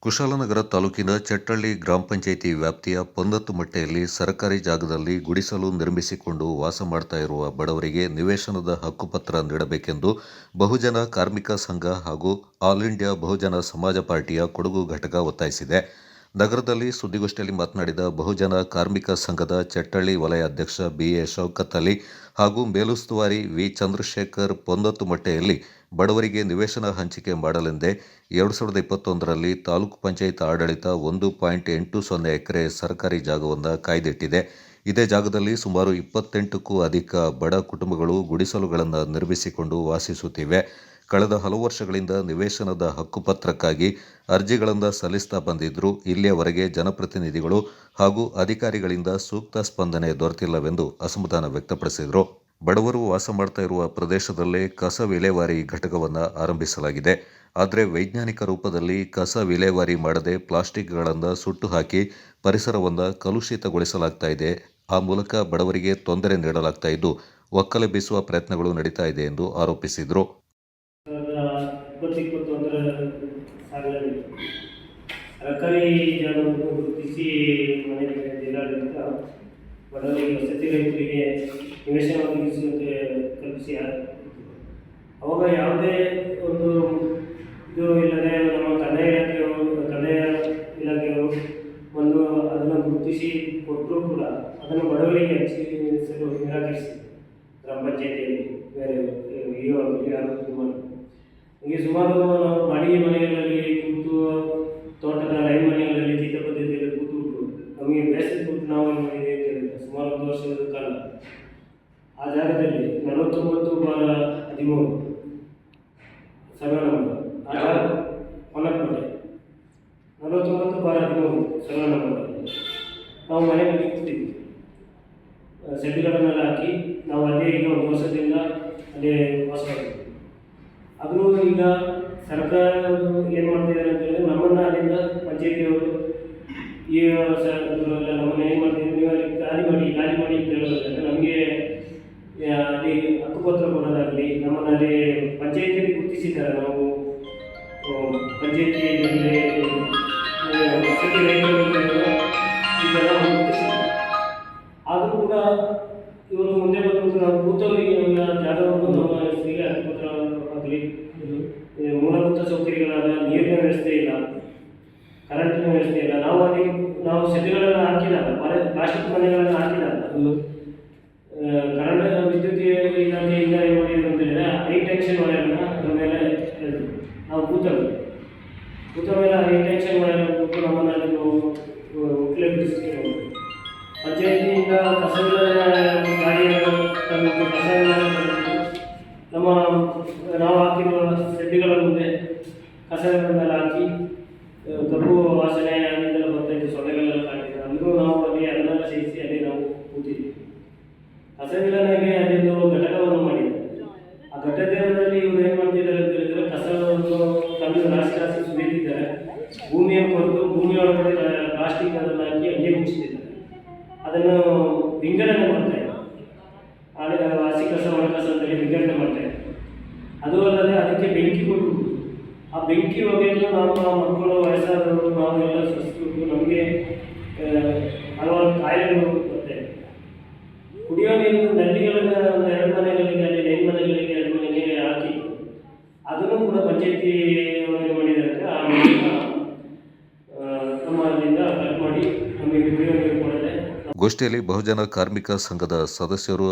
ಕುಶಾಲನಗರ ತಾಲೂಕಿನ ಚಟ್ಟಳ್ಳಿ ಗ್ರಾಮ ಪಂಚಾಯಿತಿ ವ್ಯಾಪ್ತಿಯ ಪೊನ್ನತ್ತುಮಟ್ಟೆಯಲ್ಲಿ ಸರ್ಕಾರಿ ಜಾಗದಲ್ಲಿ ಗುಡಿಸಲು ನಿರ್ಮಿಸಿಕೊಂಡು ವಾಸ ಮಾಡ್ತಾ ಇರುವ ಬಡವರಿಗೆ ನಿವೇಶನದ ಹಕ್ಕುಪತ್ರ ನೀಡಬೇಕೆಂದು ಬಹುಜನ ಕಾರ್ಮಿಕ ಸಂಘ ಹಾಗೂ ಆಲ್ ಇಂಡಿಯಾ ಬಹುಜನ ಸಮಾಜ ಪಾರ್ಟಿಯ ಕೊಡಗು ಘಟಕ ಒತ್ತಾಯಿಸಿದೆ. ನಗರದಲ್ಲಿ ಸುದ್ದಿಗೋಷ್ಠಿಯಲ್ಲಿ ಮಾತನಾಡಿದ ಬಹುಜನ ಕಾರ್ಮಿಕ ಸಂಘದ ಚಟ್ಟಳ್ಳಿ ವಲಯ ಅಧ್ಯಕ್ಷ ಬಿಎ ಶೌಕತ್ ಅಲಿ ಹಾಗೂ ಮೇಲುಸ್ತುವಾರಿ ವಿ ಚಂದ್ರಶೇಖರ್ ಪೊನ್ನತ್ತುಮಟ್ಟೆಯಲ್ಲಿ ಬಡವರಿಗೆ ನಿವೇಶನ ಹಂಚಿಕೆ ಮಾಡಲೆಂದೇ 2021ರಲ್ಲಿ ತಾಲೂಕು ಪಂಚಾಯತ್ ಆಡಳಿತ 1.80 ಎಕರೆ ಸರ್ಕಾರಿ ಜಾಗವನ್ನು ಕಾಯ್ದಿಟ್ಟಿದೆ. ಇದೇ ಜಾಗದಲ್ಲಿ ಸುಮಾರು 28ಕ್ಕೂ ಅಧಿಕ ಬಡ ಕುಟುಂಬಗಳು ಗುಡಿಸಲುಗಳನ್ನು ನಿರ್ಮಿಸಿಕೊಂಡು ವಾಸಿಸುತ್ತಿವೆ. ಕಳೆದ ಹಲವು ವರ್ಷಗಳಿಂದ ನಿವೇಶನದ ಹಕ್ಕುಪತ್ರಕ್ಕಾಗಿ ಅರ್ಜಿಗಳನ್ನು ಸಲ್ಲಿಸ್ತಾ ಬಂದಿದ್ದರೂ ಇಲ್ಲಿಯವರೆಗೆ ಜನಪ್ರತಿನಿಧಿಗಳು ಹಾಗೂ ಅಧಿಕಾರಿಗಳಿಂದ ಸೂಕ್ತ ಸ್ಪಂದನೆ ದೊರೆತಿಲ್ಲವೆಂದು ಅಸಮಾಧಾನ ವ್ಯಕ್ತಪಡಿಸಿದರು. ಬಡವರು ವಾಸ ಮಾಡ್ತಾ ಇರುವ ಪ್ರದೇಶದಲ್ಲೇ ಕಸ ವಿಲೇವಾರಿ ಘಟಕವನ್ನು ಆರಂಭಿಸಲಾಗಿದೆ. ಆದರೆ ವೈಜ್ಞಾನಿಕ ರೂಪದಲ್ಲಿ ಕಸ ವಿಲೇವಾರಿ ಮಾಡದೆ ಪ್ಲಾಸ್ಟಿಕ್ಗಳನ್ನು ಸುಟ್ಟು ಹಾಕಿ ಪರಿಸರವನ್ನು ಕಲುಷಿತಗೊಳಿಸಲಾಗ್ತಾ ಇದೆ. ಆ ಮೂಲಕ ಬಡವರಿಗೆ ತೊಂದರೆ ನೀಡಲಾಗ್ತಾ ಇದ್ದು ಒಕ್ಕಲೆ ಬೀಸುವ ಪ್ರಯತ್ನಗಳು ನಡೀತಾ ಇದೆ ಎಂದು ಆರೋಪಿಸಿದರು. 2021 ಸಾಲಿನಲ್ಲಿ ಸರ್ಕಾರಿ ಜಾಗವನ್ನು ಗುರುತಿಸಿ ಮನೆ ಜಿಲ್ಲಾಡಳಿತ ಬಡವರಿಗೆ ವಸತಿ ರಹಿತರಿಗೆ ನಿವೇಶನ ಒದಗಿಸುವಂತೆ ಕಲ್ಪಿಸಿ ಅವಾಗ ಯಾವುದೇ ಒಂದು ಇದು ಇಲ್ಲದೆ ನಮ್ಮ ಕಂದಾಯ ಇಲಾಖೆಯವರು ಒಂದು ಅದನ್ನು ಗುರುತಿಸಿ ಕೊಟ್ಟರೂ ಕೂಡ ಅದನ್ನು ಬಡವರಿಗೆ ಹಂಚಿಸಲು ನಿರಾಕರಿಸಿ ಗ್ರಾಮ ಪಂಚಾಯಿತಿಯಲ್ಲಿ ಬೇರೆ ಹೀಗೆ ಸುಮಾರು ನಾವು ಬಾಡಿಗೆ ಮನೆಗಳಲ್ಲಿ ಕೂತು ತೋಟದ ಲೈನ್ ಮನೆಗಳಲ್ಲಿ ಚಿಕ್ಕ ಪದ್ಧತಿಯಲ್ಲಿ ಕೂತು ನಮಗೆ ಬೇಸರ ಕೂತು ನಾವು ಮಾಡಿದೆ ಅಂತ ಹೇಳಿದ್ರೆ ಸುಮಾರು 1 ವರ್ಷದ ಕಾಲ ಆ ಜಾಗದಲ್ಲಿ 49/13 ಸರ್ವೆ ನಂಬರ್ ಆ ಜಾಗ ಹೊನ್ನಕೋಟೆ 49/13 ಸರ್ವೆ ನಂಬರ್ ನಾವು ಮನೆಯಲ್ಲಿ ಕೂತಿದ್ವಿ. ಸೆಡ್ಡುಗಳನ್ನೆಲ್ಲ ಹಾಕಿ ನಾವು ಅಲ್ಲೇ ಈಗ 1 ವರ್ಷದಿಂದ ಅಲ್ಲೇ ವಾಸವಾಗಿದ್ವಿ. ಆದರೂ ಈಗ ಸರ್ಕಾರ ಏನು ಮಾಡ್ತಿದ್ದಾರೆ ಅಂತ ಹೇಳಿದ್ರೆ ನಮ್ಮನ್ನು ಅಲ್ಲಿಂದ ಪಂಚಾಯತಿಯವರು ಈ ನಮ್ಮನ್ನು ಏನು ಮಾಡ್ತಿದ್ದಾರೆ, ನೀವು ಅಲ್ಲಿ ಖಾಲಿ ಮಾಡಿ ಅಂತ ಹೇಳೋದಾದ್ರೆ ನಮಗೆ ಅಲ್ಲಿ ಹಕ್ಕುಪತ್ರ ಕೊಡೋದಾಗಲಿ ನಮ್ಮನ್ನು ಅಲ್ಲಿ ಪಂಚಾಯತಿಯಲ್ಲಿ ಗುರುತಿಸಿದ್ದಾರೆ. ನಾವು ಪಂಚಾಯತಿಯಲ್ಲಿ ವಸತಿ ಇದೆಲ್ಲ ಗುರುತಿಸಿದ್ದಾರೆ. ಆದರೂ ಕೂಡ ಇವರು ಮುಂದೆ ಬಂದು ನಾವು ಕೂತವರಿಗೆ ನಮ್ಮ ಜಾಗವನ್ನು ನಮ್ಮ ಹೆಸರಿಗೆ ಹಕ್ಕುಪತ್ರ ಆಗಲಿ, ಮೂಲಭೂತ ಸೌಕರ್ಯಗಳಾದ ನೀರಿನ ವ್ಯವಸ್ಥೆ ಇಲ್ಲ, ಕರೆಂಟಿನ ವ್ಯವಸ್ಥೆ ಇಲ್ಲ. ನಾವು ಸೆಡ್ಡುಗಳನ್ನು ಹಾಕಿದಾಗ ಪ್ಲಾಸ್ಟಿಕ್ ಮನೆಗಳನ್ನು ಹಾಕಿದಾಗ ಕರೆಂಟ್ ವಿದ್ಯುತ್ ಇಲಾಖೆಯಿಂದ ಏನು ಮಾಡಿದ್ರು ಅಂತ ಹೇಳಿದ್ರೆ ಹೈ ಟೆನ್ಷನ್ ವೈರನ್ನು ಅದ್ರ ಮೇಲೆ ನಾವು ಕೂತ ಮೇಲೆ ಹೈ ಟೆನ್ಷನ್ ವೈರ್ ಕೂತು ನಮ್ಮನ್ನು ಅಲ್ಲಿ ಒಕ್ಕಲೆ ಬಿಡಿಸಿ ಪಂಚಾಯತಿಯಿಂದ ಗಾಡಿಯನ್ನು ತಂದು ನಮ್ಮ ನಾವು ಹಾಕಿರುವ ಸೆಡ್ಡುಗಳ ಮುಂದೆ ಕಸಗಳನ್ನೆಲ್ಲ ಹಾಕಿ ಕಬ್ಬು ವಾಸನೆ ಅದನ್ನೆಲ್ಲ ಬರ್ತಾಯಿತ್ತು, ಸೊಳ್ಳೆಗಳೆಲ್ಲ ಕಾಣ್ತಿತ್ತು. ಅಂದರೂ ನಾವು ಅಲ್ಲಿ ಅದನ್ನೆಲ್ಲ ಸೇರಿಸಿ ಅಲ್ಲಿ ನಾವು ಕೂತಿದ್ವಿ. ಕಸವಿಲನೆಗೆ ಅಲ್ಲಿಂದು ಘಟಕವನ್ನು ಮಾಡಿದ್ದಾರೆ. ಆ ಘಟಕದಲ್ಲಿ ಇವರು ಏನು ಮಾಡ್ತಿದ್ದಾರೆ ಅಂತ ಹೇಳಿದರೆ ಕಸವನ್ನು ತಂದು ರಾಶಿ ಸುರಿತಿದ್ದಾರೆ. ಭೂಮಿಯನ್ನು ಕೊರೆದು ಭೂಮಿಯೊಳಗಡೆ ಪ್ಲಾಸ್ಟಿಕ್ ಅದನ್ನು ಹಾಕಿ ಹಂಗೆ ಮುಚ್ಚಿದ್ದಾರೆ. ಅದನ್ನು ವಿಂಗಡಣೆ ಮಾಡ್ತಾರೆ. ಹಸಿ ಕಸ ಒಣ ಕಸ ಅಂತೇಳಿ ವಿಂಗಡಣೆ ಮಾಡ್ತಾರೆ. ಅದು ಅಲ್ಲದೆ ಅದಕ್ಕೆ ಬೆಂಕಿ ಕೊಟ್ಟು ಆ ಬೆಂಕಿ ಹೊಗೆಯನ್ನು ನಮ್ಮ ಮಕ್ಕಳು ವಯಸ್ಸಾದವರು ನಾವೆಲ್ಲ ಸಸ್ಬಿಟ್ಟು ನಮಗೆ ಹಲವಾರು ಕಾಯಿಲೆಗಳು ಬರ್ತವೆ. ಕುಡಿಯೋ ನೀರು ನಲ್ಲಿಗಳನ್ನು 2 ಮನೆಗಳಿಗೆ ಅಲ್ಲಿ 9 ಮನೆಗಳಿಗೆ 2 ಮನೆಗೆ ಹಾಕಿ ಅದನ್ನು ಕೂಡ ಪಂಚಾಯತಿ ಏನು ಮಾಡಿದ್ದಾರೆ ಆ ನಮ್ಮ ಅಲ್ಲಿಂದ ಕಟ್ ಮಾಡಿ ನಮಗೆ ಕುಡಿಯೋ ನೀರು ಕೊಡದೆ. ಗೋಷ್ಠಿಯಲ್ಲಿ ಬಹುಜನ ಕಾರ್ಮಿಕ ಸಂಘದ ಸದಸ್ಯರು